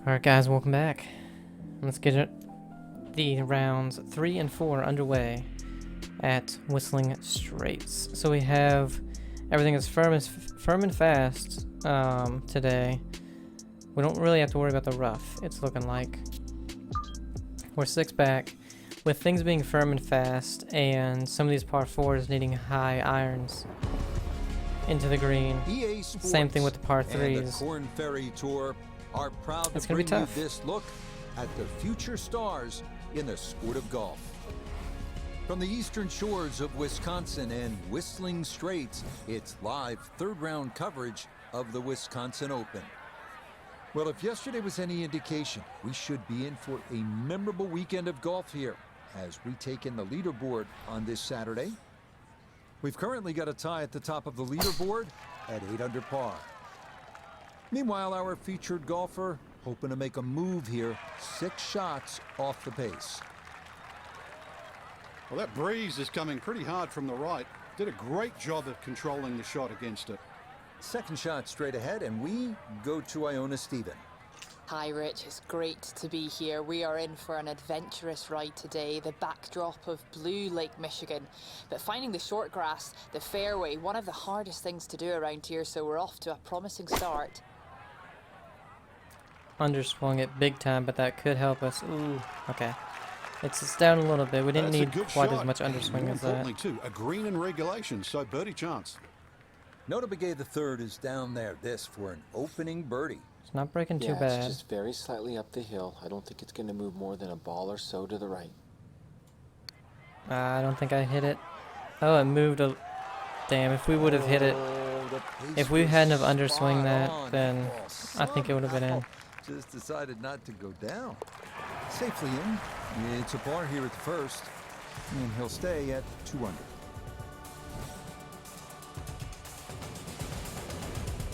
Alright guys, welcome back. Let's get it, the rounds 3 and 4 underway at Whistling Straits. So we have everything is firm and fast today. We don't really have to worry about the rough, it's looking like. We're 6 back. With things being firm and fast and some of these par 4s needing high irons into the green. Same thing with the par 3s. And the Korn Ferry Tour are proud to bring you this look at the future stars in the sport of golf. From the eastern shores of Wisconsin and Whistling Straits, it's live third-round coverage of the Wisconsin Open. Well, if yesterday was any indication, we should be in for a memorable weekend of golf here as we take in the leaderboard on this Saturday. We've currently got a tie at the top of the leaderboard at 8 under par. Meanwhile, our featured golfer hoping to make a move here, 6 shots off the pace. Well, that breeze is coming pretty hard from the right. Did a great job of controlling the shot against it. Second shot straight ahead, and we go to Iona Stephen. Hi Rich, it's great to be here. We are in for an adventurous ride today, the backdrop of blue Lake Michigan. But finding the short grass, the fairway, one of the hardest things to do around here, so we're off to a promising start. Underswung it big time, but that could help us. Ooh, okay. It's down a little bit. We didn't need quite as much underswing as that. Too, a green in regulation, so birdie chance. Nota Begay the third is down there. This for an opening birdie. It's not breaking too bad. It's just very slightly up the hill. I don't think it's going to move more than a ball or so to the right. I don't think I hit it. Oh, it moved a... Damn, if we would have hit it... If we hadn't have underswung that, then I think it would have been in. Just decided not to go down. Safely in. It's a par here at the first, and he'll stay at 2 under.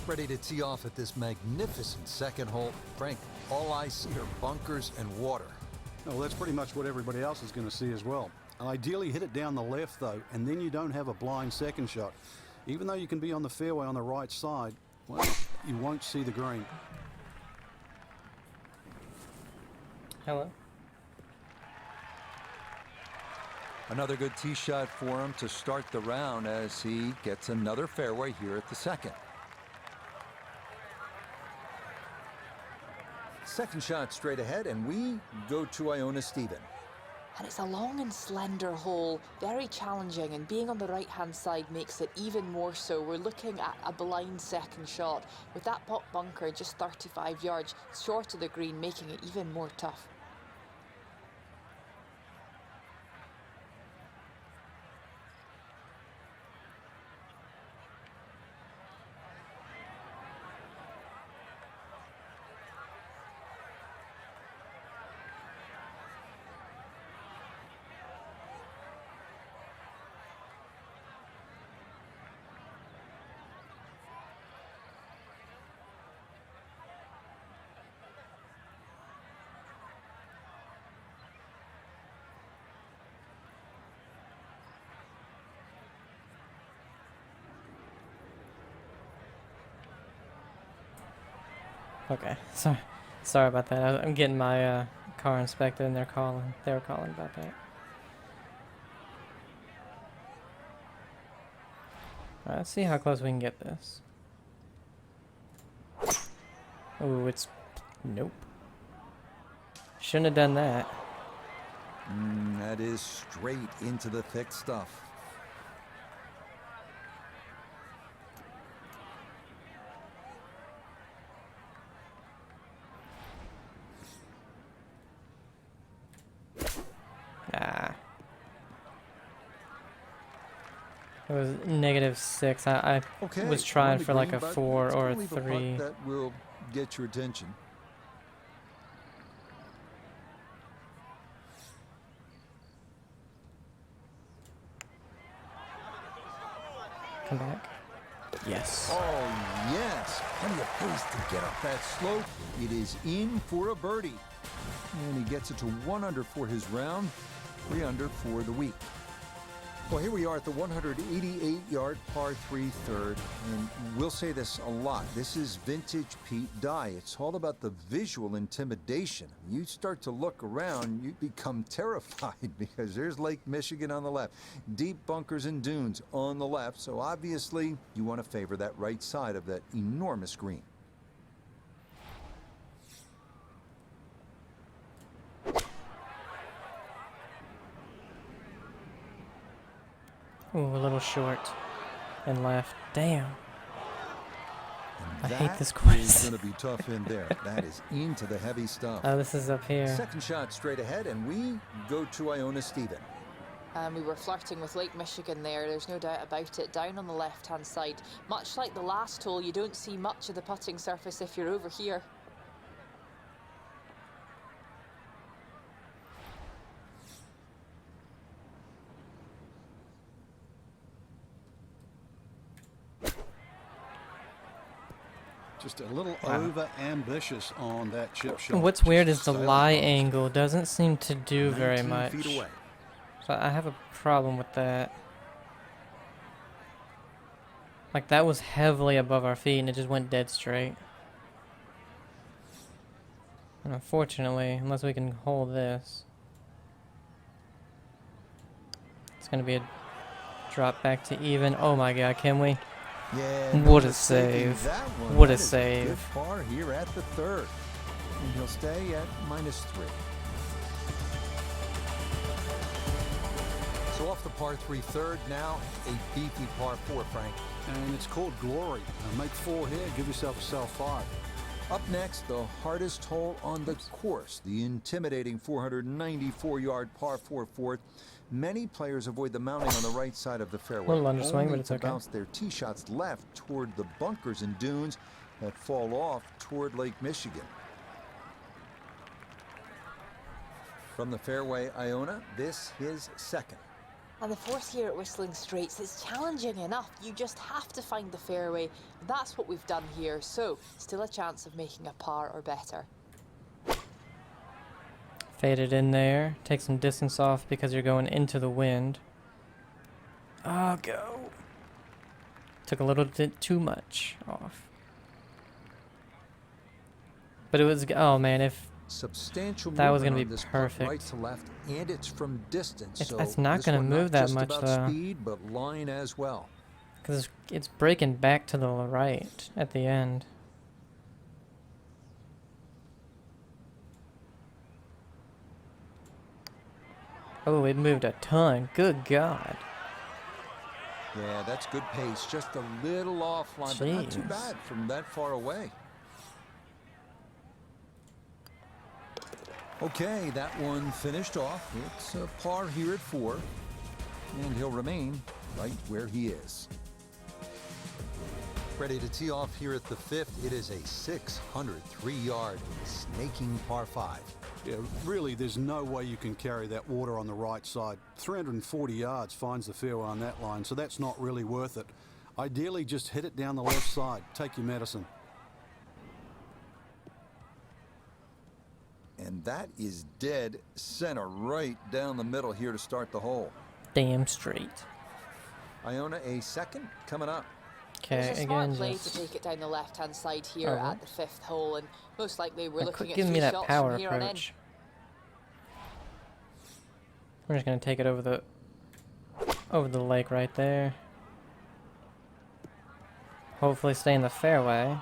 Ready to tee off at this magnificent second hole. Frank, all I see are bunkers and water. Well, that's pretty much what everybody else is going to see as well. Ideally hit it down the left though, and then you don't have a blind second shot. Even though you can be on the fairway on the right side, well, you won't see the green. Hello. Another good tee shot for him to start the round as he gets another fairway here at the second. Second shot straight ahead, and we go to Iona Stephen. And it's a long and slender hole, very challenging, and being on the right-hand side makes it even more so. We're looking at a blind second shot, with that pot bunker just 35 yards short of the green, making it even more tough. Okay, sorry about that. I'm getting my car inspected, and they were calling about that. Alright, let's see how close we can get this. Ooh, it's... Nope. Shouldn't have done that. That is straight into the thick stuff. It was -6. I was trying for like a 4 or a 3. That will get your attention. Come back. Yes. Oh, yes. Plenty of pace to get up that slope. It is in for a birdie. And he gets it to 1 under for his round, 3 under for the week. Well, here we are at the 188-yard par 3 third, and we'll say this a lot. This is vintage Pete Dye. It's all about the visual intimidation. You start to look around, you become terrified because there's Lake Michigan on the left, deep bunkers and dunes on the left, so obviously you want to favor that right side of that enormous green. Ooh, a little short and left. Damn. And I hate this that course. is going to be tough in there. That is into the heavy stuff. Oh, this is up here. Second shot straight ahead, and we go to Iona Stephen. We were flirting with Lake Michigan there, there's no doubt about it, down on the left-hand side. Much like the last hole, you don't see much of the putting surface if you're over here. Just a little over-ambitious on that chip shot. What's weird is the Just lie sailed angle doesn't seem to do very 19 much. feet away. So I have a problem with that. Like, that was heavily above our feet and it just went dead straight. And unfortunately, unless we can hold this, it's going to be a drop back to even. Oh my god, can we? Yeah, What no a mistaking save. that one. What a That is save. Good par here at the third. And he'll stay at -3. So off the par 3 third, now a beefy par 4, Frank. And it's called glory. Now make 4 here, give yourself a self 5. Up next, the hardest hole on the course, the intimidating 494-yard par 4 fourth. Many players avoid the mounting on the right side of the fairway, Little underswing, only but it's to okay. bounce their tee shots left toward the bunkers and dunes that fall off toward Lake Michigan. From the fairway, Iona, this is second. And the fourth here at Whistling Straits is challenging enough. You just have to find the fairway. That's what we've done here. So, still a chance of making a par or better. Fade it in there. Take some distance off because you're going into the wind. Oh, go. Took a little bit too much off. But it was, oh man, if Substantial that was movement gonna on be this putt, perfect. right to left, and it's from distance. It's so not this gonna one move that just much, about though. Speed, but line as well. because it's breaking back to the right at the end. Oh, it moved a ton. Good God. Yeah, that's good pace. Just a little offline, but not too Jeez. bad from that far away. Okay, that one finished off. It's a par here at 4, and he'll remain right where he is. Ready to tee off here at the 5th. It is a 603-yard snaking par 5. Yeah, really, there's no way you can carry that water on the right side. 340 yards finds the fairway on that line, so that's not really worth it. Ideally, just hit it down the left side. Take your medicine. And that is dead center right down the middle here to start the hole. Damn straight. Iona, a second coming up. Okay, It's a smart again, play just to take it down the left-hand side here Oh. at the 5th hole, and most likely we're Now, looking quit at giving 3 me that shots power from here on in. approach. We're just gonna take it over the lake right there. Hopefully stay in the fairway.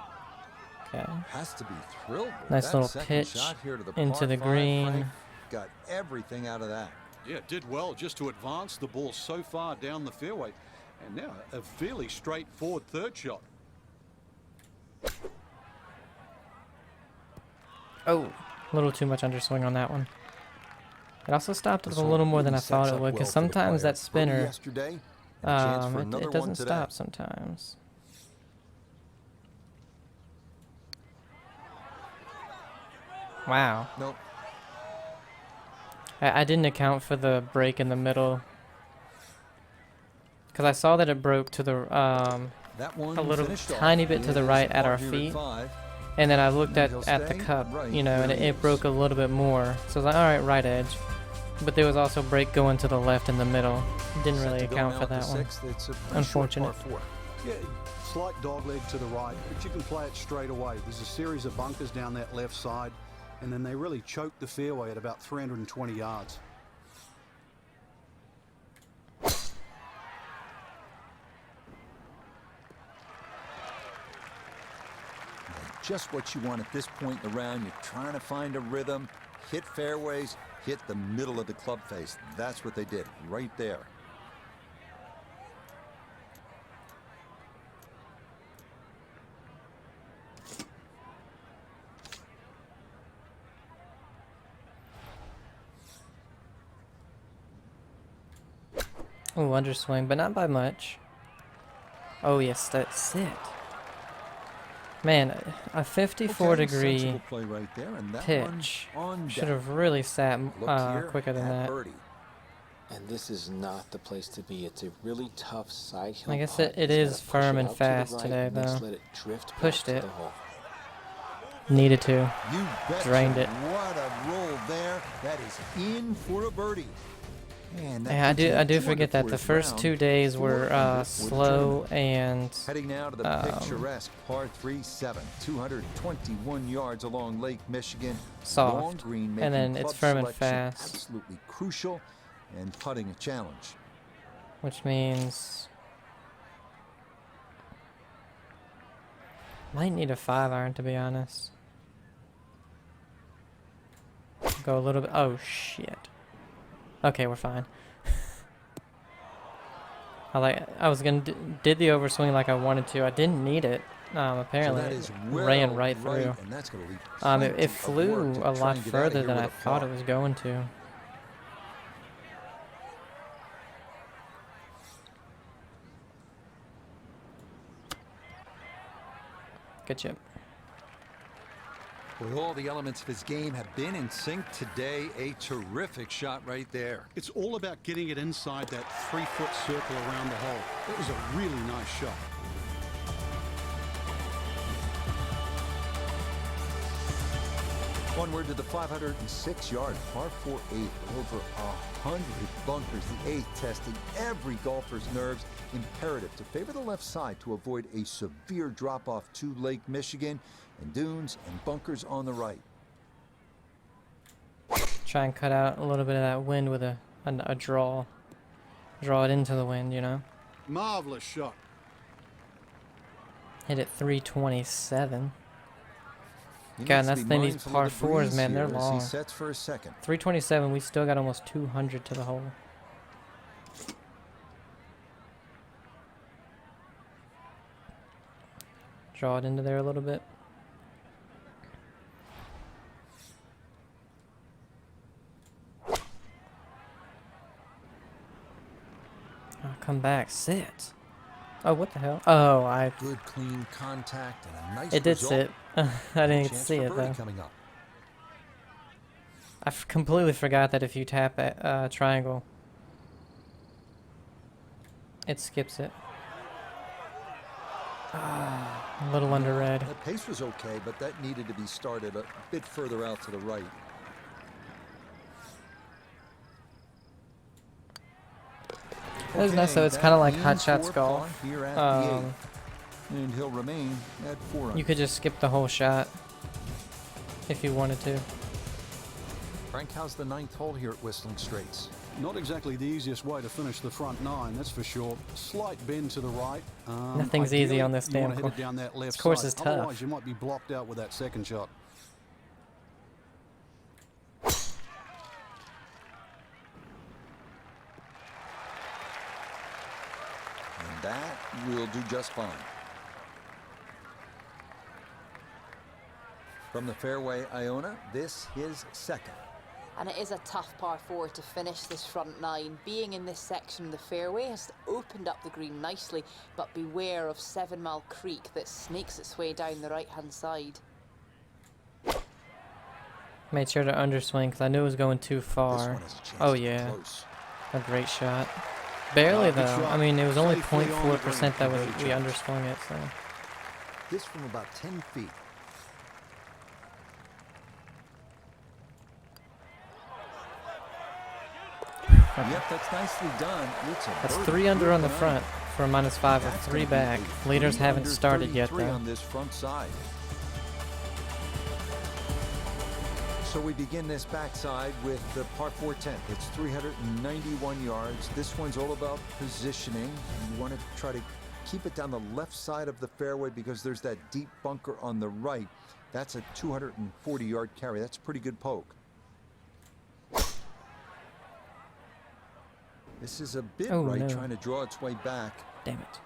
Okay. Has to be thrilled with Nice that little second pitch shot here to the into par the 5, green. Frank. Got everything out of that. Yeah, it did well just to advance the ball so far down the fairway. And now a fairly straightforward third shot. Oh, a little too much underswing on that one. It also stopped it This a one little more than really I thought sets it up would, well because for the sometimes player. that spinner, Birdie yesterday, and a chance for another it one doesn't today. stop sometimes. Wow. Nope. I didn't account for the break in the middle. Because I saw that it broke to the, That one a little finished off. tiny bit to It the is right a at par our here feet. 5. and then I looked And at he'll the stay cup, right you know, and where it he is. broke a little bit more. So I was like, alright, right edge. But there was also break going to the left in the middle. Didn't Set really to go account now for at the that one. sixth. It's a pretty Unfortunate. short par 4. Yeah, slight dogleg to the right, but you can play it straight away. There's a series of bunkers down that left side, and then they really choke the fairway at about 320 yards. Just what you want at this point in the round. You're trying to find a rhythm, hit fairways, hit the middle of the club face. That's what they did right there. Oh, underswing, but not by much. Oh yes, that's it. Man, a 54-degree sensible play right there, and that pitch one's on should deck. have really sat Look here quicker than at that. birdie. And this is not the place to be. It's a really tough side hill. I guess putt. it He's is gotta push firm it and out to the fast right today, and just though. let it drift back Pushed to it. the hole. Needed to. You betcha. Drained it. What a roll there. That is in for a birdie. Man, that Yeah, puts him I do 200 forget that for the his first round, 2 days 400 were for the slow tournament. and Heading now to the picturesque par 3-7, 221 yards along Lake Michigan. soft. Long green, And then making it's club firm and selection fast. absolutely crucial, and putting a challenge. Which means might need a 5-iron, to be honest. Go a little bit. Oh shit. Okay, we're fine. I was gonna did the overswing like I wanted to. I didn't need it. Apparently, So that is it well ran right through. and that's gonna leave It plenty of flew work to a try lot and get out of further here than with I a thought par. it was going to. Good chip. With all the elements of his game have been in sync today, a terrific shot right there. It's all about getting it inside that 3-foot circle around the hole. That was a really nice shot. Onward to the 506-yard par 4-8. Over 100 bunkers. The 8 testing every golfer's nerves. Imperative to favor the left side to avoid a severe drop-off to Lake Michigan, and dunes and bunkers on the right. Try and cut out a little bit of that wind with a draw. Draw it into the wind, you know. Marvelous shot. Hit it 327. He God, needs to that's be the thing, these mindful par of the fours, breeze man, they're here as long. He sets for a second. 327, we still got almost 200 to the hole. Draw it into there a little bit. Oh, come back, sit. Oh, what the hell? Oh, Good clean contact and a nice it did result. sit. I didn't get to Chance see for it birdie though. coming up. I completely forgot that if you tap that triangle, it skips it. A little under red. The pace was okay, but that needed to be started a bit further out to the right. It was nice though. It's kind of like Hot Shots golf. golf. Here at the 8th, and he'll remain at 4 You could just skip the whole shot if you wanted to. Frank, how's the 9th hole here at Whistling Straits? Not exactly the easiest way to finish the front 9, that's for sure. Slight bend to the right. Nothing's easy Ideally, on this you damn wanna hit course. it down that left This course side. is tough. Otherwise, you might be blocked out with that second shot. And that will do just fine. From the fairway, Iona, this is second. And it is a tough par 4 to finish this front 9. Being in this section of the fairway has opened up the green nicely, but beware of 7 Mile Creek that snakes its way down the right-hand side. Made sure to underswing because I knew it was going too This far. one has a chance Oh to be yeah, close. a great shot. Barely Good though. shot. I mean, it was only Safely on the 0.4% that green. was Great we shot. underswung it. So This from about 10 feet. Yep, that's nicely done. It's a That's birdie. 3 under on the Good front for a -5 with That's 3 gonna be back. a Leaders 3 haven't under started yet 33 though. on this front side. So we begin this backside with the par 4 10th. It's 391 yards. This one's all about positioning. You want to try to keep it down the left side of the fairway because there's that deep bunker on the right. That's a 240-yard carry. That's a pretty good poke. This is a bit Oh, right, no. trying to draw its way back. Damn it.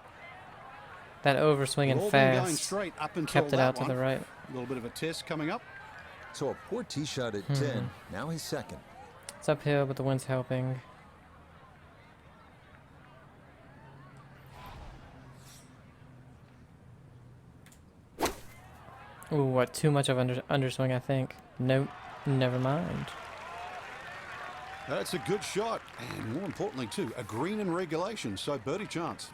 That overswinging They've all been going fast straight up until kept it that out to one. the right. A little bit of a test coming up. So a poor tee shot at 10. Now he's second. It's uphill, but the wind's helping. Ooh, what? Too much of underswing, I think. Nope. Never mind. That's a good shot. And more importantly, too, a green in regulation. So birdie chance.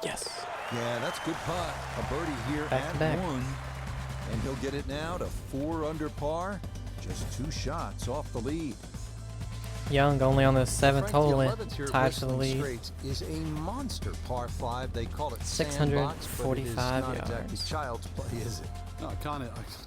Yes. Yeah, that's good putt. A birdie here Back to at back. 1. And he'll get it now to 4 under par. Just 2 shots off the lead. Young only on the 7th Frank, hole, the and 11th here at tied for the Whistling lead. Straits is a monster par 5. They call it sandbox, but it is 645 not exactly yards. child's play, is it? No, I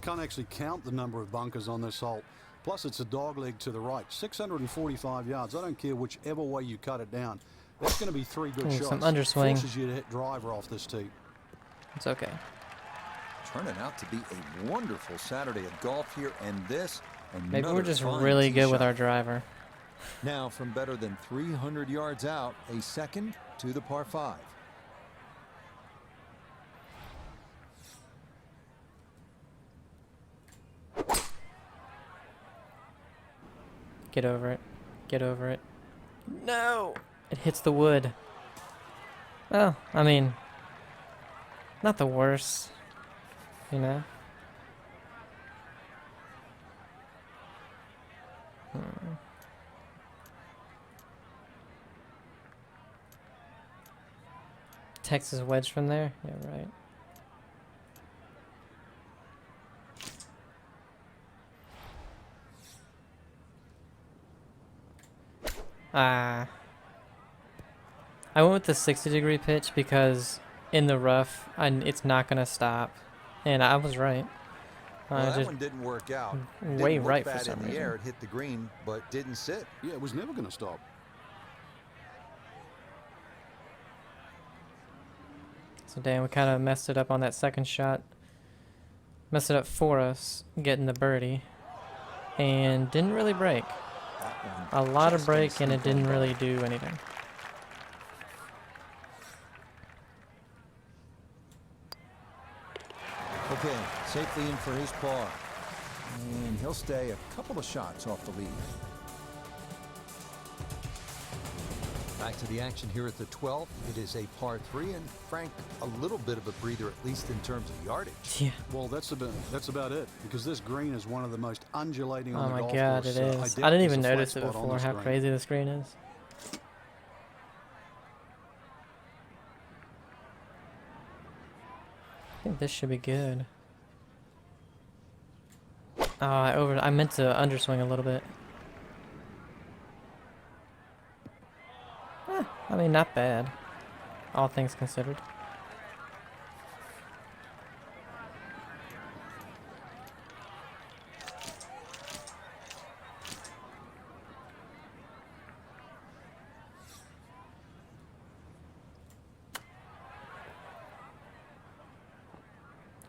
can't actually count the number of bunkers on this hole. Plus, it's a dog leg to the right. 645 yards. I don't care whichever way you cut it down. That's going to be 3 good Ooh, shots. some underswing. Forces you to hit driver off this tee. It's okay. Turning out to be a wonderful Saturday of golf here, and this Maybe we're another just fine really tee good with shot. our driver. Now from better than 300 yards out, a second to the par 5. Get over it. Get over it. No! It hits the wood. Well, I mean, not the worst, you know? Texas wedge from there? Yeah, right. I went with the 60-degree pitch because in the rough, it's not going to stop. And I was right. Well, that just one didn't work out. way Didn't look right for bad some in the reason. air. It hit the green, but didn't sit. Yeah, it was never going to stop. So damn, we kind of messed it up on that second shot. Messed it up for us, getting the birdie. And didn't really break. That A one lot of just gonna break, and it sneak on didn't by. really do anything. Okay, safely in for his par. And he'll stay a couple of shots off the lead. Back to the action here at the 12th. It is a par 3, and Frank, a little bit of a breather, at least in terms of yardage. Yeah. Well, that's about it, because this green is one of the most undulating Oh on the my golf god, course. it is. doubt I didn't there's even a flat notice it spot on before this how green. crazy this green is. I think this should be good. Oh, I meant to underswing a little bit. I mean, not bad, all things considered.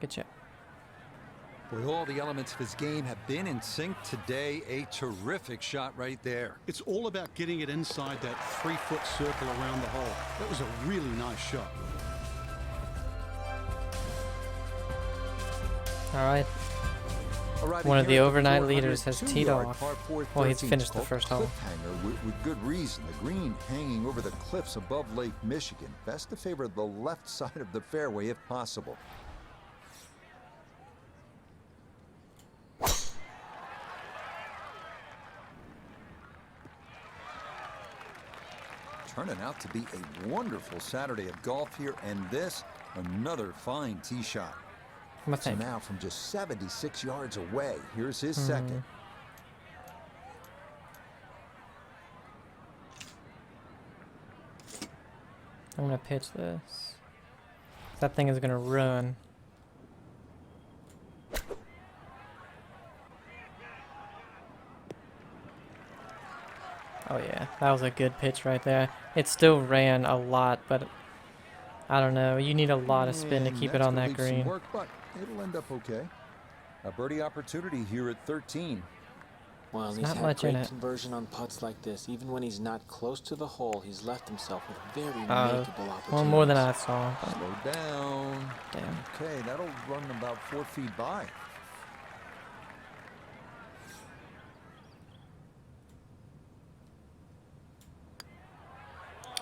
Good shot. Boy, all the elements of his game have been in sync today. A terrific shot right there. It's all about getting it inside that 3-foot circle around the hole. That was a really nice shot. All right. Arriving One of here the at overnight leaders has 402 teed yard off. par 4 Well, he's 13. finished the It's first called hole. Cliffhanger with good reason. The green hanging over the cliffs above Lake Michigan. Best to favor the left side of the fairway if possible. Turning out to be a wonderful Saturday of golf here, and this another fine tee shot. I So think. now from just 76 yards away, here's his second. I'm gonna pitch this. That thing is gonna run. Oh yeah, that was a good pitch right there. It still ran a lot, but I don't know. You need a lot of spin to And keep it that's on gonna that leave some green. work, but it'll end up okay. A birdie opportunity here at 13. Well, There's he's not had much in great it. conversion on putts like this. Even when he's not close to the hole, he's left himself with very makeable opportunities. Well, more than I saw. But Slow down. damn. Okay, that'll run about 4 feet by.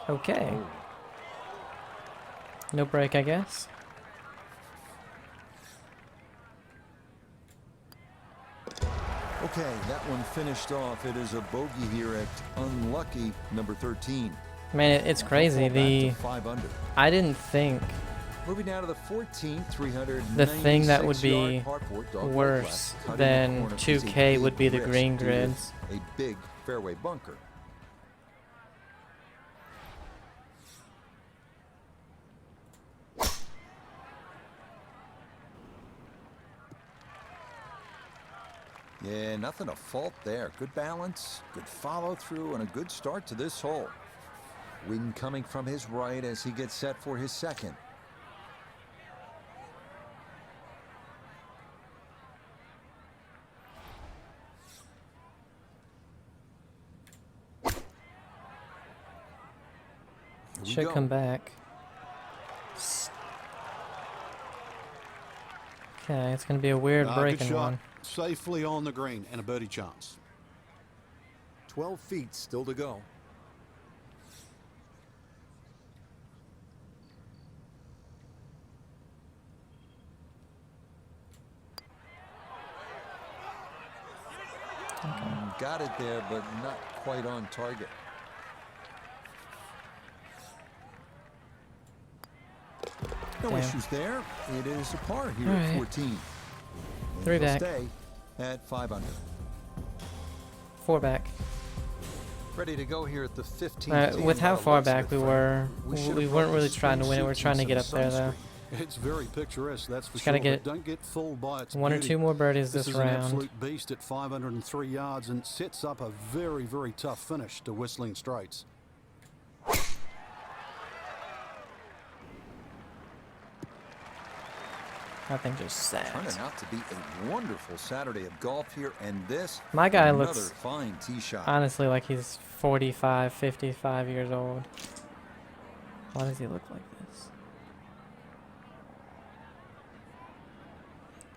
Okay. Oh. No break, I guess. Okay, that one finished off. It is a bogey here at unlucky number 13. Man, it's crazy. Fall back to 5 under. I didn't think Moving down to the 14th, 396 the thing that would be yard par 4 dogleg worse left, cutting the than corner is a 2K would be big the risk green due to grids. A big fairway bunker. Yeah, nothing to fault there. Good balance, good follow through, and a good start to this hole. Wind coming from his right as he gets set for his second. Here we Should go. come back. Okay, it's gonna be a weird Good breaking shot. one. Safely on the green and a birdie chance. 12 feet still to go. Got it there, but not quite on target. No Damn. issues there. It is a par here All at right. 14. And 3 he'll back. stay at 5 under. 4 back. Ready to go here at the 15th. With how far Looks of back it, we Frank. were, should we have weren't brought really the trying to spring win it. We're suits trying to and get up some there, though. sunscreen. It's very picturesque, that's for Just sure. gotta get but don't get fooled by its 1 or beauty. 2 more birdies This this is an round. absolute beast at 503 yards and sets up a very, very tough finish to Whistling Straits. That thing just sat. Turning out to be a wonderful Saturday of golf here, and this My guy another looks fine tee shot. honestly like he's 45, 55 years old. Why does he look like this?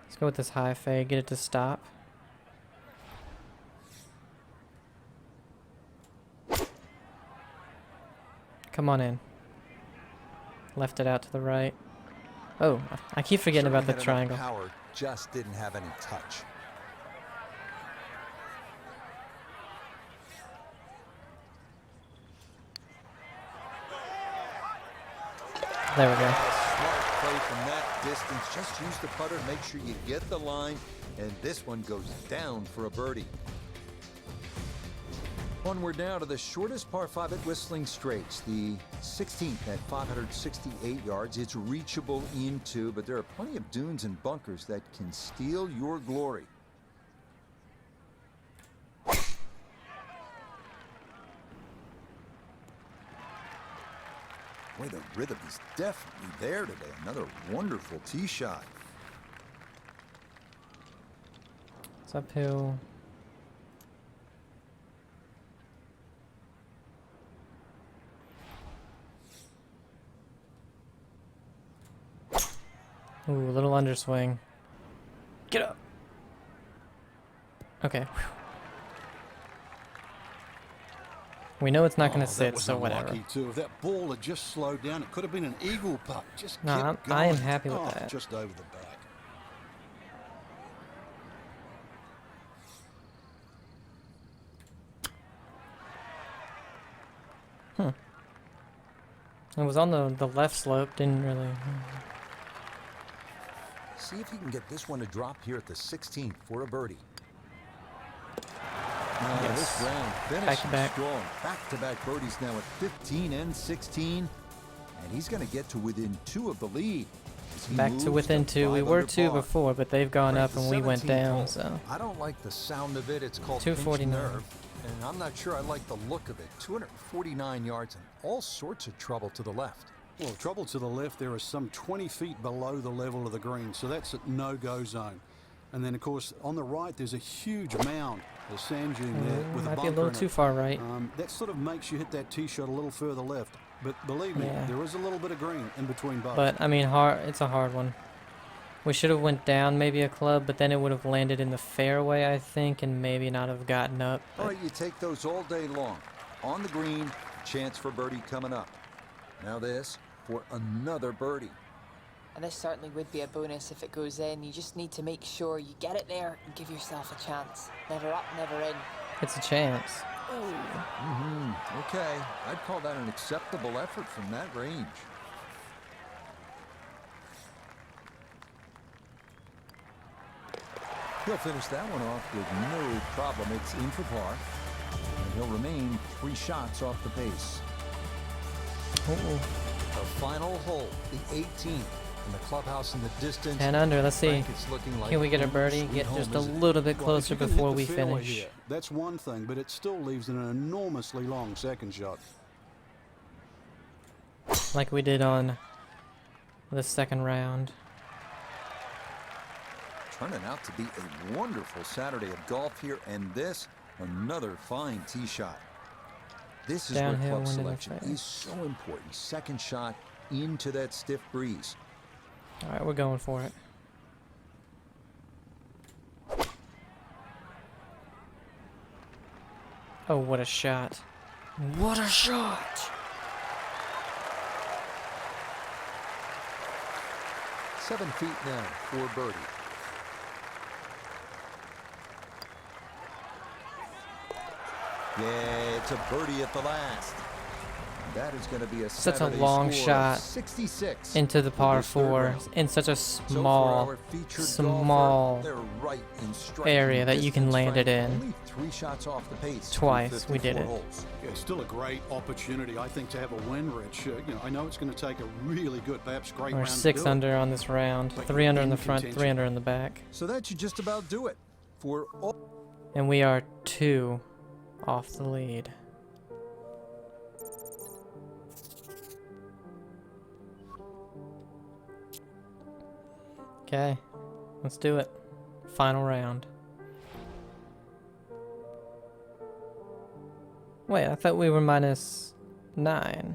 Let's go with this high fade, get it to stop. Come on in. Left it out to the right. Oh, I keep forgetting about the Certainly had triangle. enough power, just didn't have any touch. There we go. Smart play from that distance. Just use the putter, make sure you get the line, and this one goes down for a birdie. Onward now to the shortest par 5 at Whistling Straits, the 16th at 568 yards. It's reachable into, but there are plenty of dunes and bunkers that can steal your glory. Boy, the rhythm is definitely there today. Another wonderful tee shot. It's uphill. Ooh, a little underswing. Get up. Okay. Whew. We know it's not going to that sit, was so whatever. unlucky too. If that ball had just slowed down, it could have been an eagle putt. Just No, kept I am going. happy with Oh, that. Just over the back. It was on the left slope, didn't really... See if he can get this one to drop here at the 16th for a birdie. Yes. This round Back finishes to back. strong. Back-to-back birdies now at 15 and 16. And he's going to get to within 2 of the lead. as he Back moves to within 2. We 5 were under 2 par. before, but they've gone Right, up the and we went 17th down, hole. so. I don't like the sound of it. It's called pinched 249. nerve, and I'm not sure I like the look of it. 249 yards and all sorts of trouble to the left. Well, trouble to the left, there is some 20 feet below the level of the green, so that's a no-go zone. And then, of course, on the right, there's a huge mound, a sand dune there with a Might bunker be a little in too it. far right. That sort of makes you hit that tee shot a little further left. But believe me, Yeah. there is a little bit of green in between both. But, I mean, it's a hard one. We should have went down maybe a club, but then it would have landed in the fairway, I think, and maybe not have gotten up. All right, you take those all day long. On the green, chance for birdie coming up. Now this for another birdie. And this certainly would be a bonus if it goes in. You just need to make sure you get it there and give yourself a chance. Never up, never in. It's a chance. Okay, I'd call that an acceptable effort from that range. He'll finish that one off with no problem. It's in for par. And he'll remain 3 shots off the pace. Ooh. The final hole, the 18th. In the clubhouse in the distance. 10 under, let's see. Frank, it's looking like Can we get a home birdie? sweet Get home, just a isn't it? little bit Well, if closer you can hit before the we fairway finish. here, that's one thing, but it still leaves an enormously long second shot. Like we did on the second round. Turning out to be a wonderful Saturday of golf here, and this, another fine tee shot. This is Downhill, where club wind in the selection face. is so important. Second shot into that stiff breeze. All right, we're going for it. Oh, what a shot. What a shot! 7 feet now for birdie. Yeah, it's a birdie at the last. That is going to be a Such a Saturday long score of shot 66 into the for par this third 4 round. in such a So for small, our featured small golfer, they're right in striking area that you can distance, land it Frank. in. Only 3 shots off the pace. through Twice we 54 did it. holes. Yeah, still a great opportunity, I think, to have a win, Rich. I know it's going to take a really good, perhaps great We're round to 6 do it. under on this round. But 3 under in in the front, 3 contention. under in the back. So that should just about do it for all. And we are 2 off the lead. Okay, let's do it. Final round. Wait, I thought we were -9.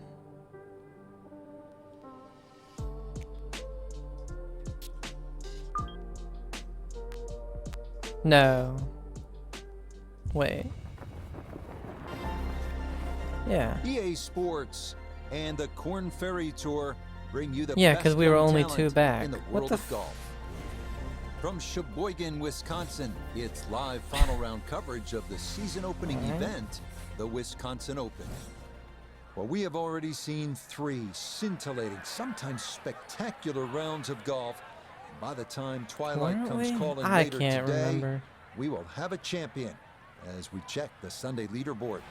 No. Wait. Yeah. EA Sports and the Korn Ferry Tour bring you the Yeah, best 'cause we were young only talent 2 back. in the What world the of golf. From Sheboygan, Wisconsin, it's live final round coverage of the season opening Alright. event, the Wisconsin Open. Well, we have already seen 3 scintillating, sometimes spectacular rounds of golf. By the time twilight Weren't comes we? calling I later can't today, remember. we will have a champion as we check the Sunday leaderboard.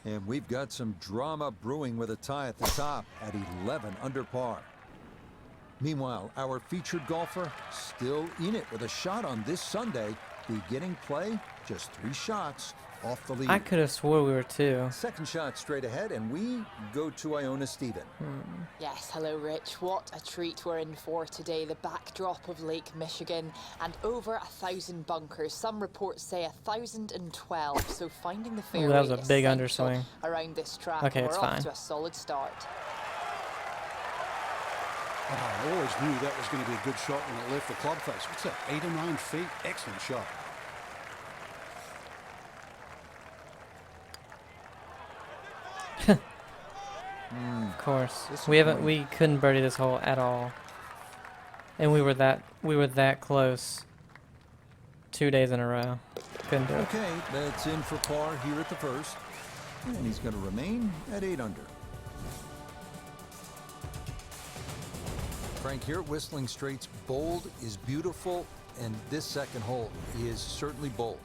And we've got some drama brewing with a tie at the top at 11 under par. Meanwhile, our featured golfer still in it with a shot on this Sunday, beginning play just 3 shots off the lead. I could have swore we were 2. Second shot straight ahead, and we go to Iona Stephen. Yes, hello Rich. What a treat we're in for today. The backdrop of Lake Michigan and over 1,000 bunkers. Some reports say 1,012. So finding the fairway that was a is big essential underswing. around this track. Okay, and it's we're off fine. to a solid start. Oh, I always knew that was going to be a good shot when it left the club face. What's that, 8 or 9 feet? Excellent shot. Of course. This We one- we couldn't birdie this hole at all. And we were that close 2 days in a row. Couldn't do it. Okay, that's in for par here at the first. And he's going to remain at 8 under. Frank, here at Whistling Straits, bold is beautiful, and this second hole is certainly bold.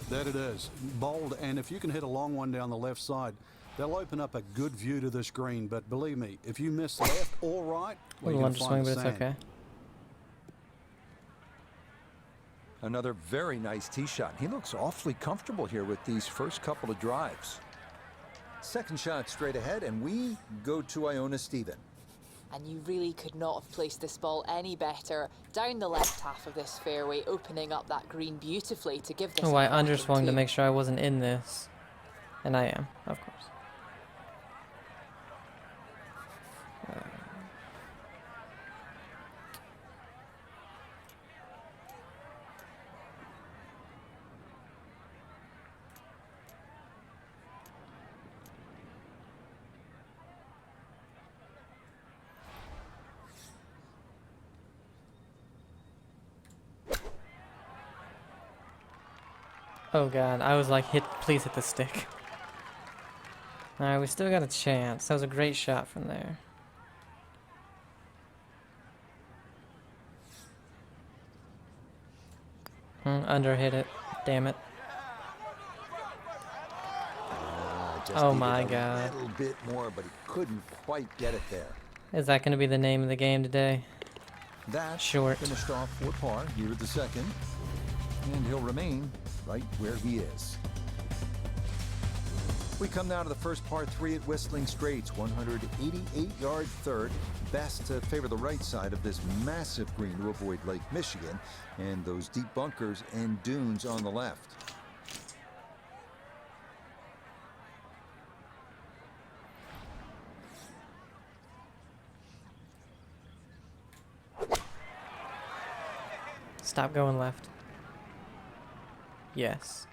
That it is. Bold, and if you can hit a long one down the left side, they'll open up a good view to this green. But believe me, if you miss left or right, well, you're going to find the but sand. it's okay. Another very nice tee shot. He looks awfully comfortable here with these first couple of drives. Second shot straight ahead, and we go to Iona Stephen. And you really could not have placed this ball any better. Down the left half of this fairway, opening up that green beautifully to give this. Oh, I underswung to make sure I wasn't in this. And I am, of course. Oh god, I was like, please hit the stick. Alright, we still got a chance. That was a great shot from there. Underhit it. Damn it. Oh my god. A little bit more, but he couldn't quite get it there. Is that going to be the name of the game today? That Short. finished off for par here at the second, and he'll remain right where he is. We come now to the first par 3 at Whistling Straits, 188-yard third. Best to favor the right side of this massive green to avoid Lake Michigan and those deep bunkers and dunes on the left. Stop going left. Yes.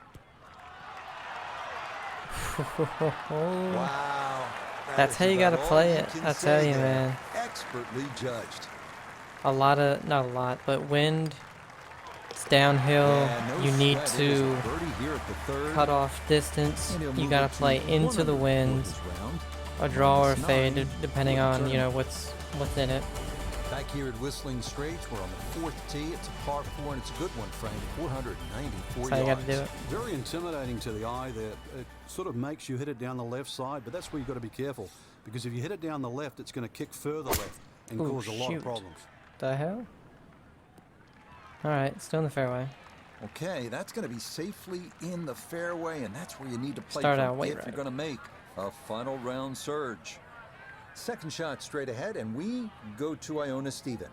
Wow. That's how you gotta play it. I tell you, man. Expertly judged. Not a lot, but wind, it's downhill. Yeah, no you need sweat. It is a to birdie here at the third. cut off distance. And he'll You move gotta it to play into the 100 wind, this round. a draw or a Minus fade, 9. depending on, you know, Turn. what's in it. Back here at Whistling Straits, we're on the fourth tee. It's a par 4, and it's a good one, Frank. 494 That's how you yards. gotta do it. Very intimidating to the eye there. It sort of makes you hit it down the left side, but that's where you've got to be careful. Because if you hit it down the left, it's going to kick further left and Ooh, cause a lot shoot. of problems. The hell? Alright, still in the fairway. Okay, that's going to be safely in the fairway, and that's where you need to play Start from out way if right. you're going to make a final round surge. Second shot straight ahead, and we go to Iona Stephen.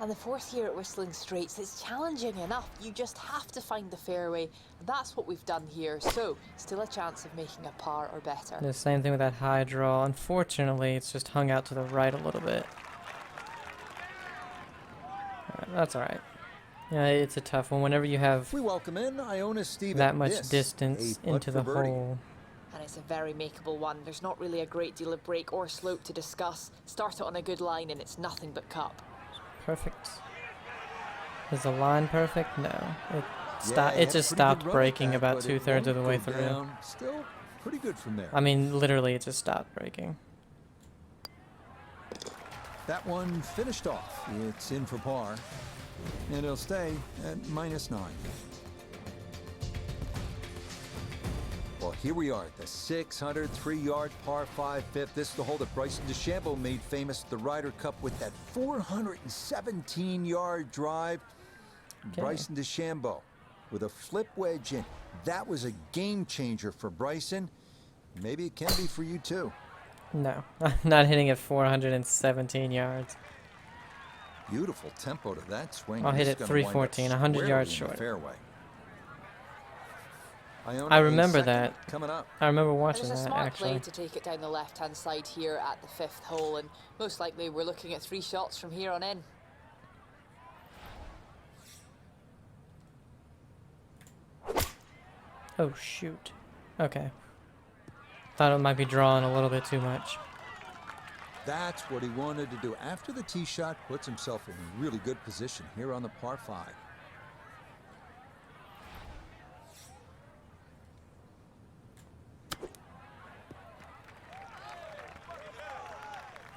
And the fourth here at Whistling Straits, it's challenging enough. You just have to find the fairway. And that's what we've done here. So, still a chance of making a par or better. The same thing with that high draw. Unfortunately, it's just hung out to the right a little bit. That's alright. Yeah, it's a tough one. Whenever you have We welcome in Iona Stephen. that much This, distance a putt into the for birdie. hole. And it's a very makeable one. There's not really a great deal of break or slope to discuss. Start it on a good line and it's nothing but cup. Perfect. Is the line perfect? No. It Yeah, it just pretty stopped good run at breaking that, about but it 2/3 of the won't way go through. down. Still pretty good from there. I mean, literally, it just stopped breaking. That one finished off. It's in for par, and it'll stay at -9. Well, here we are at the 603-yard par 5 fifth. This is the hole that Bryson DeChambeau made famous at the Ryder Cup with that 417-yard drive. Okay. Bryson DeChambeau with a flip wedge in. That was a game changer for Bryson. Maybe it can be for you too. No, I'm not hitting it 417 yards. Beautiful tempo to that swing. I'll hit This it is gonna wind up 314, 100 squarely yards in the short. fairway. Iona, I a remember second that. coming up. I remember And watching it's a that, smart actually. play to take it down the left-hand side here at the fifth hole. And most likely we're looking at 3 shots from here on in. Oh, shoot. Okay. Thought it might be drawing a little bit too much. That's what he wanted to do. After the tee shot, puts himself in really good position here on the par 5.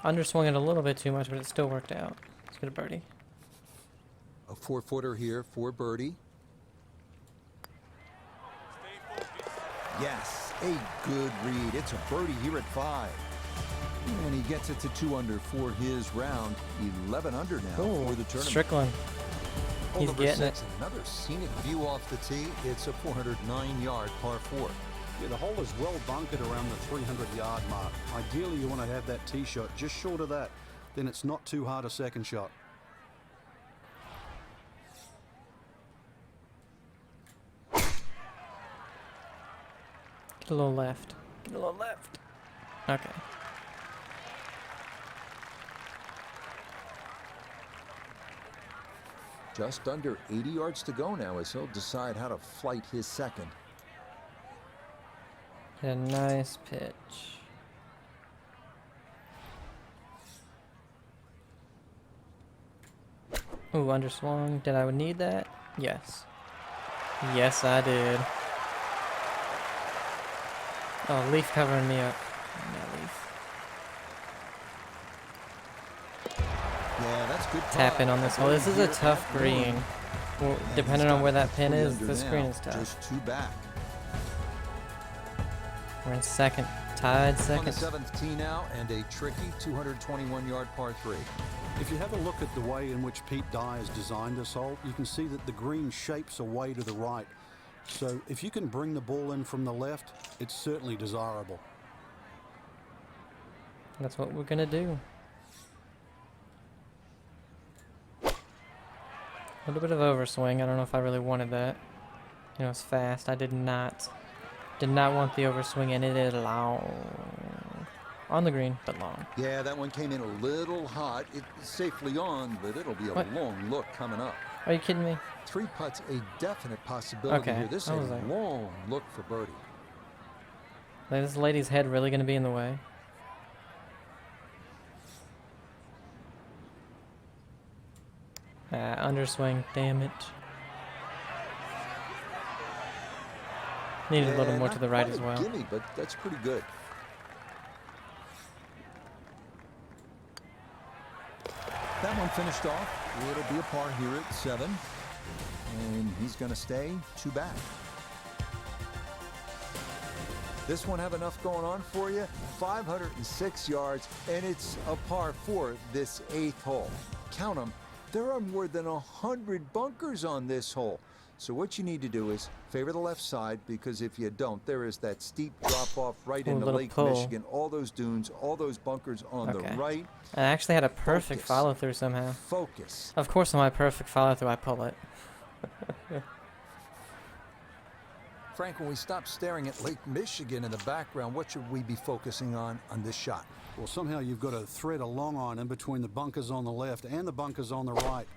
underswung it a little bit too much, but it still worked out. Let's get a birdie. A 4-footer here for birdie. Yes, a good read. It's a birdie here at 5. And he gets it to 2 under for his round. 11 under now for the tournament. Strickland. He's getting it. Another scenic view off the tee. It's a 409-yard par 4. Yeah, the hole is well bunkered around the 300-yard mark. Ideally, you want to have that tee shot just short of that. Then it's not too hard a second shot. Get a little left. Get a little left. Okay. Just under 80 yards to go now as he'll decide how to flight his second. Hit a nice pitch. Ooh, underswung. Did I need that? Yes. Yes, I did. Oh, leaf covering me up. No leaf. Yeah, that's good. Tap in on this hole. This is a tough green. Well, depending on where that pin is, this green is tough. Just 2 back. We're in second. Tied second. On the 7th tee now, and a tricky 221-yard par 3. If you have a look at the way in which Pete Dye has designed this hole, you can see that the green shapes away to the right. So if you can bring the ball in from the left, it's certainly desirable. That's what we're gonna do. A little bit of overswing. I don't know if I really wanted that. You know, it's fast. I did not want the overswing, and it is long. On the green, but long. Yeah, that one came in a little hot. It's safely on, but it'll be a long look coming up. Are you kidding me? 3 putts, a definite possibility here. This is a long look for birdie. Like, this lady's head really going to be in the way? Underswing, damn it. Needed a little more to the right as well. Gimme, but that's pretty good. That one finished off. It'll be a par here at 7. And he's going to stay 2 back. This one have enough going on for you. 506 yards, and it's a par 4 this 8th hole. Count them. There are more than 100 bunkers on this hole. So what you need to do is favor the left side, because if you don't, there is that steep drop off right into Lake Michigan. All those dunes, all those bunkers on the right. I actually had a perfect follow through somehow. Focus. Of course, on my perfect follow through, I pull it. Frank, when we stop staring at Lake Michigan in the background, what should we be focusing on this shot? Well, somehow you've got to thread a long iron in between the bunkers on the left and the bunkers on the right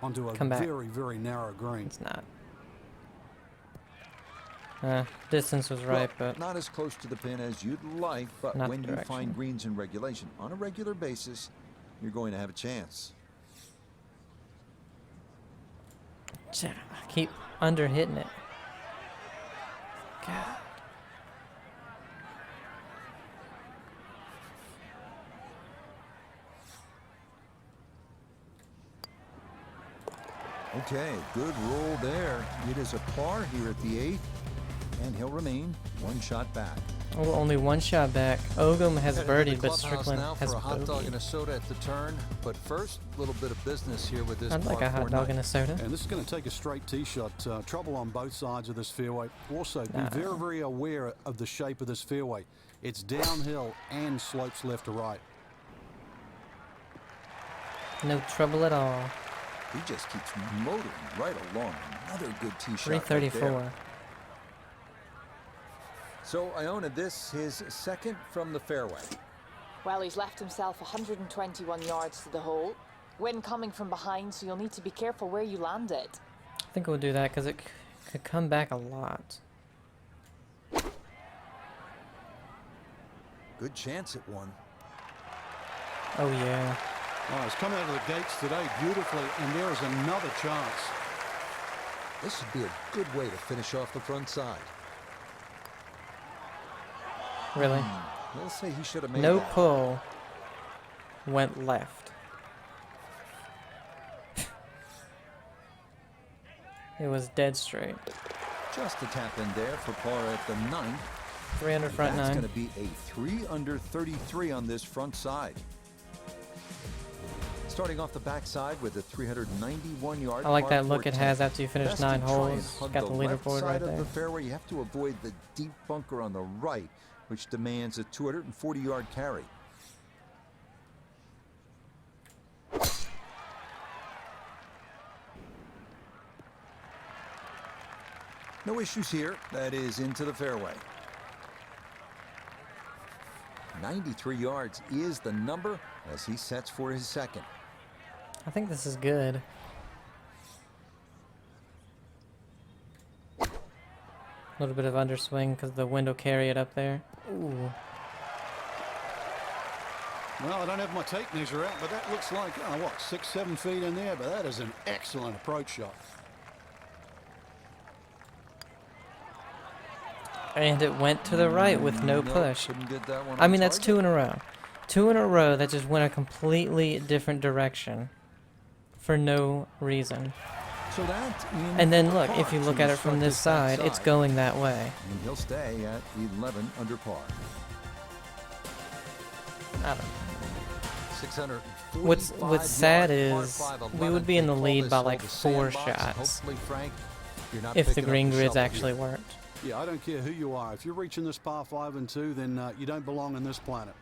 onto a very, very narrow green. It's not. Distance was right, but not as close to the pin as you'd like, but when you find greens in regulation on a regular basis, you're going to have a chance. I keep under hitting it. God. Okay, good roll there. It is a par here at the 8th, and he'll remain 1 shot back. Oh, only 1 shot back. Ogum has birdied, but Strickland has for a hot dog bogeyed. and a soda at the turn. But first, a little bit of business here with this. I'd like a hot dog and a soda. And this is going to take a straight tee shot. Trouble on both sides of this fairway. Also, be very, very aware of the shape of this fairway. It's downhill and slopes left to right. No trouble at all. He just keeps motoring right along. Another good tee shot. 334. Right there. So Iona, this his second from the fairway. Well, he's left himself 121 yards to the hole. Wind coming from behind, so you'll need to be careful where you land it. I think we'll do that because it could come back a lot. Good chance at one. Oh, yeah. Oh, it's come out of the gates today beautifully, and there is another chance. This would be a good way to finish off the front side. Really? They'll say he should have made No that. pull. went left. It was dead straight. Just a tap in there for par at the 9th. 3 under front That's 9. going to be a 3 under 33 on this front side. Starting off the backside with a 391-yard. I like that look it has after you finish 9 holes. Got Got the leaderboard right there. The fairway, you have to avoid the deep bunker on the right, which demands a 240-yard carry. No issues here. That is into the fairway. 93 yards is the number as he sets for his second. I think this is good. A little bit of underswing because the wind will carry it up there. Ooh. Well, I don't have my tape measure out, but that looks like, what, 6-7 feet in there? But that is an excellent approach shot. And it went to the right with no push. Couldn't get that one I on mean, that's target. 2 in a row. 2 in a row that just went a completely different direction for no reason. So that And then look, if you look at it from this side, it's going that way. And he'll stay at 11 under par. I don't know. 645 What's sad yards, is par 5, we would be in the They call lead this by hole like the 4 sandbox, and shots hopefully, Frank, you're not if the picking up green grids shovel actually here. worked. Yeah, I don't care who you are. If you're reaching this par 5 and 2, then you don't belong on this planet.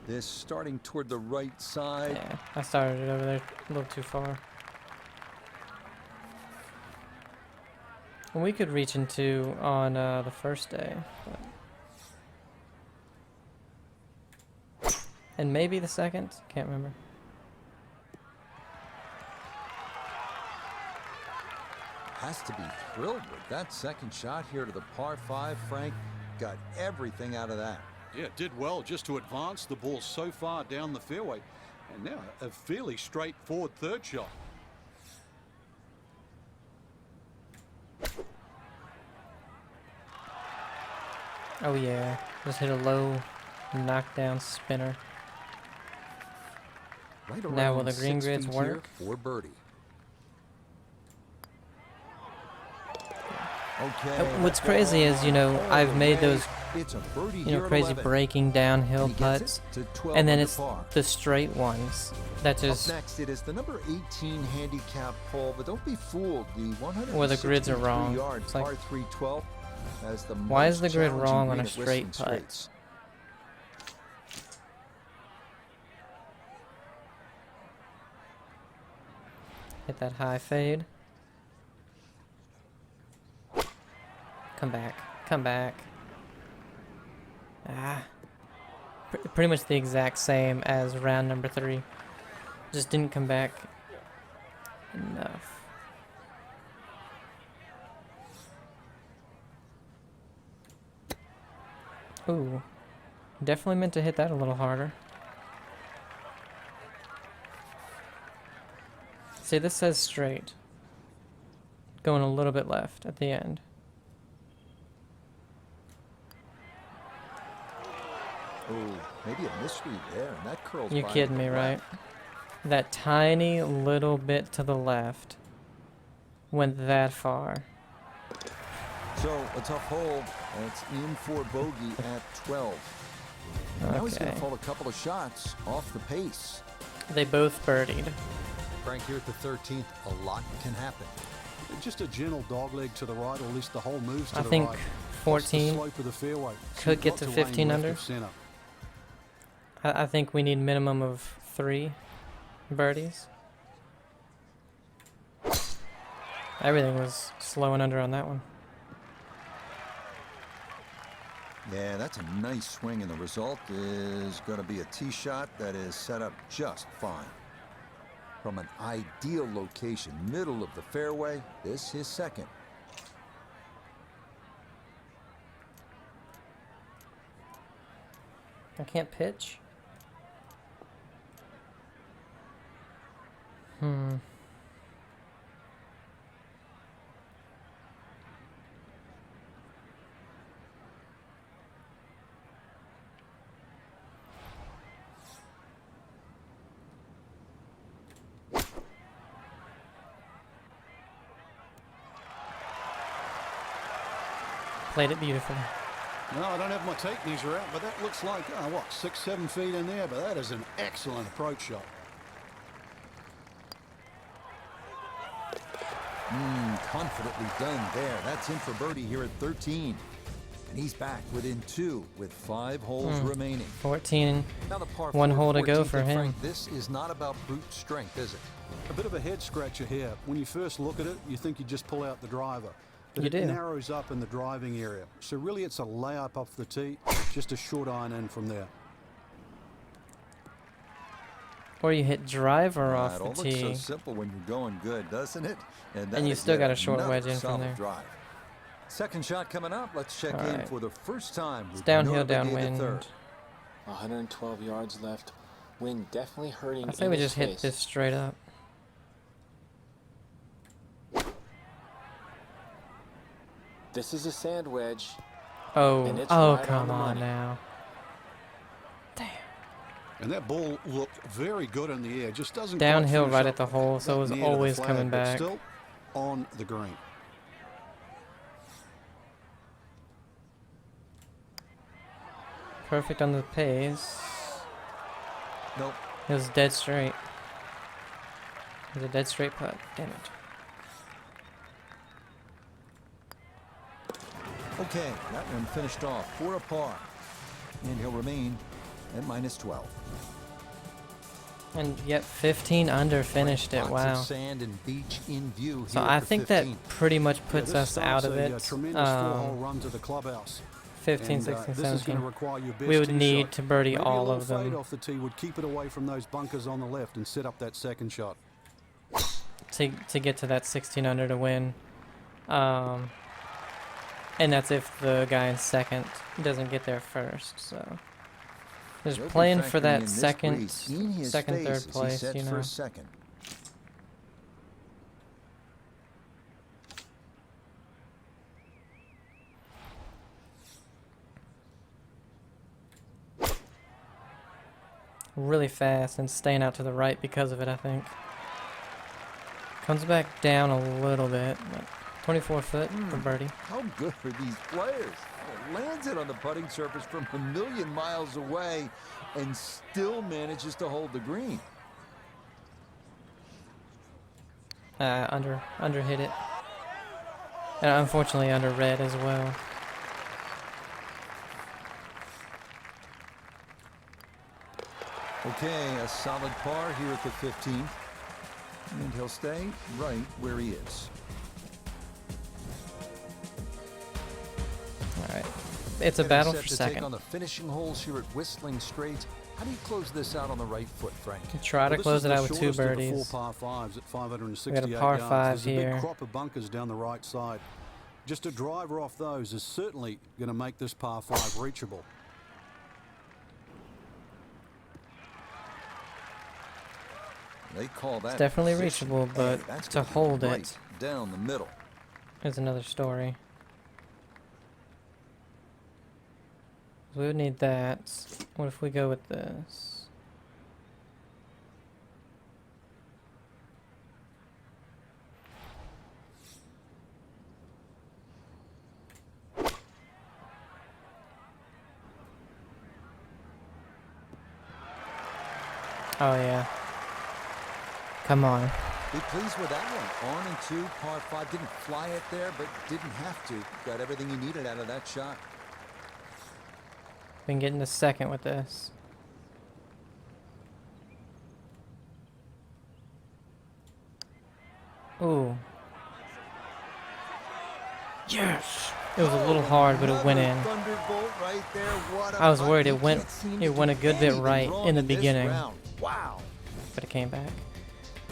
This starting toward the right side. Yeah, I started it over there a little too far. And we could reach into on the first day. But... And maybe the second? Can't remember. Has to be thrilled with that second shot here to the par 5. Frank got everything out of that. Yeah, did well just to advance the ball so far down the fairway. And now a fairly straightforward third shot. Oh yeah, just hit a low knockdown spinner. Right Now will around the green 6 grids feet here work? for birdie. Okay. What's crazy is, you know, I've made those, It's a birdie you here know, at crazy 11. breaking downhill He gets putts, it to 12 and then under it's par. the straight ones that Up just, next, it is the number 18 handicap hole, but don't be fooled. The 163 Where the grids are wrong. yard It's like, par 312 has the why is most the grid challenging wrong on green a at straight Whistling putt? Straits. hit that high fade. Come back, come back. Ah. Pretty much the exact same as round number 3. Just didn't come back enough. Ooh. Definitely meant to hit that a little harder. See, this says straight. Going a little bit left at the end. Oh, maybe a misread there, and that curls You're by kidding to me, the right? left. That tiny little bit to the left went that far. So, a tough hole, and it's in for bogey at 12. Now he's going Okay. to fall a couple of shots off the pace. They both birdied. Frank, here at the 13th, a lot can happen. Just a gentle dogleg to the right, or at least the hole moves to I the think right. 14 Plus the slope of the fairway. So could you've get got to aim 15 left under. of center. I think we need minimum of 3 birdies. Everything was slow and under on that one. Yeah, that's a nice swing, and the result is going to be a tee shot that is set up just fine. From an ideal location, middle of the fairway, this is second. I can't pitch. Played it beautifully. No, I don't have my tape measure out, but that looks like, what, 6-7 feet in there, but that is an excellent approach shot. Confidently done there. That's in for birdie here at 13. And he's back within 2 with 5 holes remaining. 14. Now the par 1 4, hole to go 14th, for and him. Frank, this is not about brute strength, is it? A bit of a head scratcher here. When you first look at it, you think you just pull out the driver. But You it do. narrows up in the driving area. So really it's a layup off the tee, just a short iron in from there. Or you hit driver It off all the looks so tee. simple when you're going good, doesn't it? that And you is still yet got a short another wedge in from solid there. drive. Second shot coming up. Let's check All in right. for the first time. It's with downhill, nobody at the downwind. third. 112 yards left. Wind definitely hurting. I say we just hit this straight up. This is a sand wedge. Oh, And it's oh, right on come the on money. now. Damn. And that ball looked very good in the air. Just doesn't Downhill quite right finish at the up hole, so that it was near to the always flag, coming but back. Still on the green. Perfect on the pace. Nope. It was dead straight. It was a dead straight putt. Damn it. Okay, that one finished off for a par. And he'll remain at -12. And yet 15 under finished it. Lots Wow. of sand and beach in view So here I at the think that 15th. pretty much puts this us out starts of a it. tremendous 4-hole run to the clubhouse. 15, And, 16, this is going to 17. require your best We would tee need shot. to birdie Maybe all a of little fade them off the tee would keep it away from those bunkers on the left and set up that second shot. to get to that 16 under to win. And that's if the guy in second doesn't get there first. So just They'll be playing for factoring that in this second, breeze in his second, face third as he place. sets You for know. a second. Really fast and staying out to the right because of it, I think. Comes back down a little bit, but 24 foot for birdie. How good are these players? Oh, lands it on the putting surface from a million miles away and still manages to hold the green. Under hit it. And unfortunately under red as well. Okay, a solid par here at the 15th. And he'll stay right where he is. Alright. It's a Getting battle set for to second. Take on the finishing holes here at Whistling Straits. How do you close this out on the right foot, Frank? Try to Well, close this it is out the with two shortest of the birdies. 4 par 5s at 568 We got a par yards. 5 There's a here. big crop of bunkers down the right side. Just a driver off those is certainly going to make this par 5 reachable. They call that It's definitely position. reachable, Hey, but that's to gonna be hold right it down the middle. is another story. We would need that. What if we go with this? Oh yeah. Come on. Be pleased with that one. On and two, par 5. Didn't fly it there, but didn't have to. Got everything he needed out of that shot. We can get into second with this. Ooh. Yes! It was a little hard, but it went in. Thunderbolt right there. What a I was putt. worried You it went can't seem to a do good bit anything right wrong in the this beginning. round. Wow. But it came back.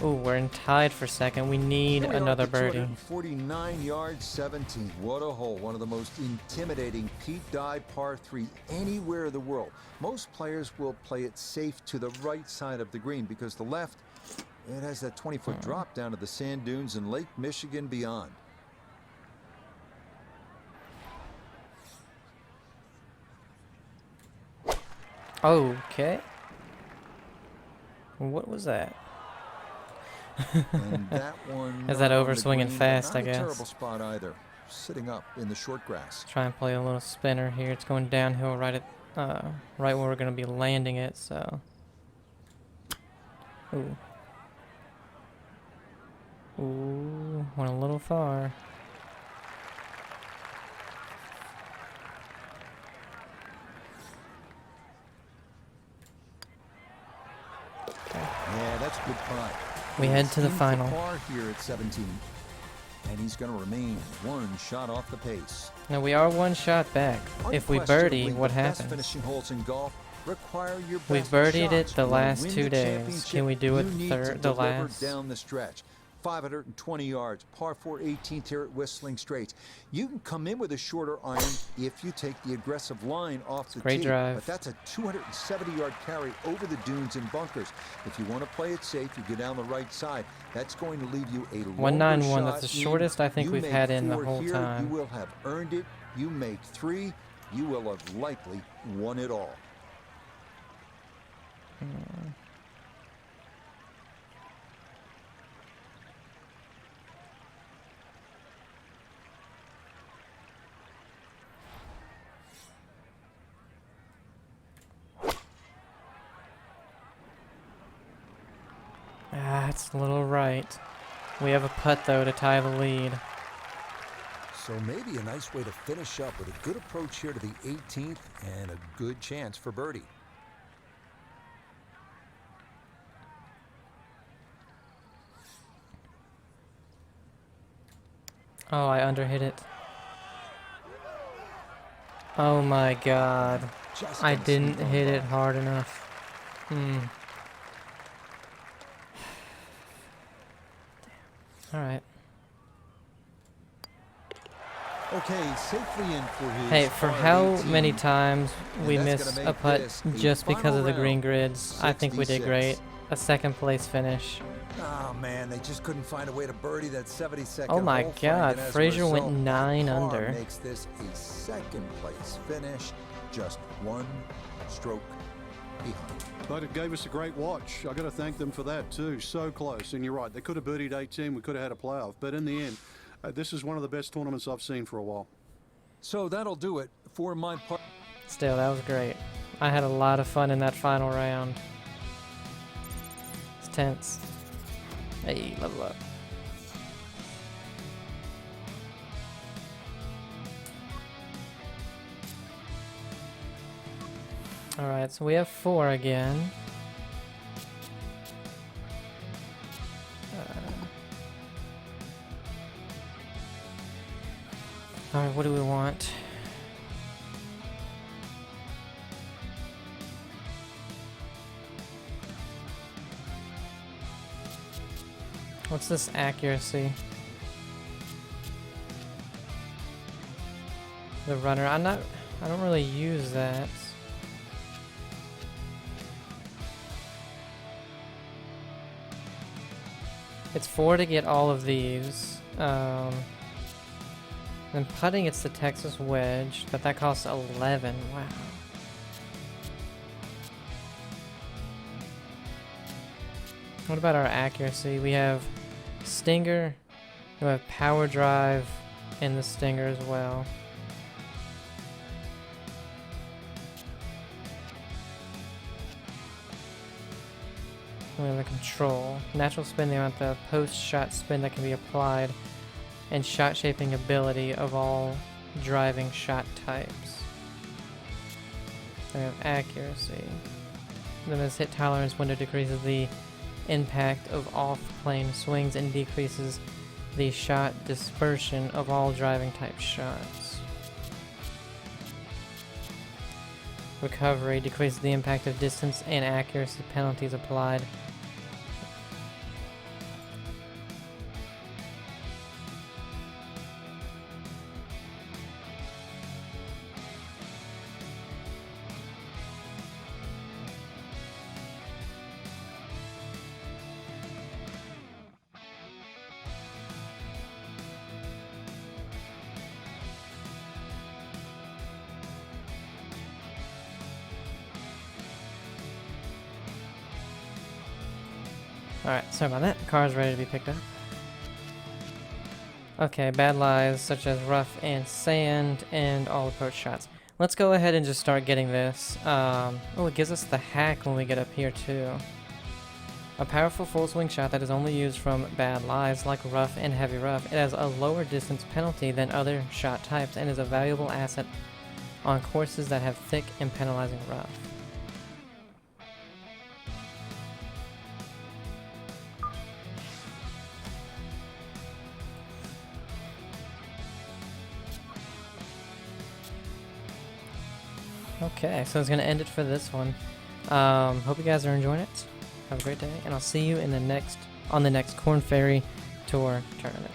Ooh, we're in tied for second. We need Here we are another at the birdie. 249 yards, 17. What a hole. One of the most intimidating peak dive par 3 anywhere in the world. Most players will play it safe to the right side of the green because the left, it has that 20-foot drop down to the sand dunes and Lake Michigan beyond. Okay. What was that? And that one Is that on the overswinging green, but fast, not I guess. a terrible spot either. sitting up in the short grass. Try and play a little spinner here. It's going downhill right at right where we're going to be landing it. So, ooh, went a little far. Yeah, that's a good putt. We head to the He's in final. for par here at 17, and he's going to remain one shot off the pace. Now we are one shot back. If we birdie, what the best happens? finishing holes in golf require your We best birdied it shots. the You wanna last win 2 the days. championship, Can we do it you need the to deliver last? down the stretch. 520 yards, par 4 18th here at Whistling Straits. You can come in with a shorter iron if you take the aggressive line off the Great tee, drive. but that's a 270-yard carry over the dunes and bunkers. If you want to play it safe, you go down the right side. That's going to leave you a longer 191. shot That's the in. shortest I think You we've make had in the 4 whole here, time. You will have earned it. You make 3, you will have likely won it all. Ah, it's a little right. We have a putt though to tie the lead. So maybe a nice way to finish up with a good approach here to the 18th and a good chance for birdie. Oh, I underhit it. Oh my god. Just I gonna didn't sneak on hit it by. hard enough. Alright. Okay, safely in for his Hey, for par how 18. many times we And that's miss gonna a make putt this a just because final of the green round, grids, I think we did 66. great. A second place finish. Oh man, they just couldn't find a way to birdie that 72nd Oh my hole, Frank, god, and as a Frazier went result, 9 that par under. makes this a second place finish, just 1 stroke behind. But it gave us a great watch. I got to thank them for that too. So close. And you're right, they could have birdied 18. We could have had a playoff. But in the end, this is one of the best tournaments I've seen for a while. So that'll do it for my part. Still, that was great. I had a lot of fun in that final round. It's tense. Hey, level up. Alright, so we have 4 again. Alright, what do we want? What's this accuracy? The runner. I don't really use that. It's 4 to get all of these. Then putting, it's the Texas wedge, but that costs 11. Wow. What about our accuracy? We have Stinger, we have Power Drive, and the Stinger as well. We have the control. Natural spin, the amount of post-shot spin that can be applied, and shot shaping ability of all driving shot types. We have accuracy. Then this hit tolerance window decreases the impact of off-plane swings and decreases the shot dispersion of all driving type shots. Recovery decreases the impact of distance and accuracy penalties applied. Alright, sorry about that. Car's ready to be picked up. Okay, bad lies such as rough and sand and all approach shots. Let's go ahead and just start getting this. Oh, it gives us the hack when we get up here too. A powerful full swing shot that is only used from bad lies like rough and heavy rough. It has a lower distance penalty than other shot types and is a valuable asset on courses that have thick and penalizing rough. Okay, so it's going to end it for this one. Hope you guys are enjoying it. Have a great day, and I'll see you in the next Korn Ferry Tour tournament.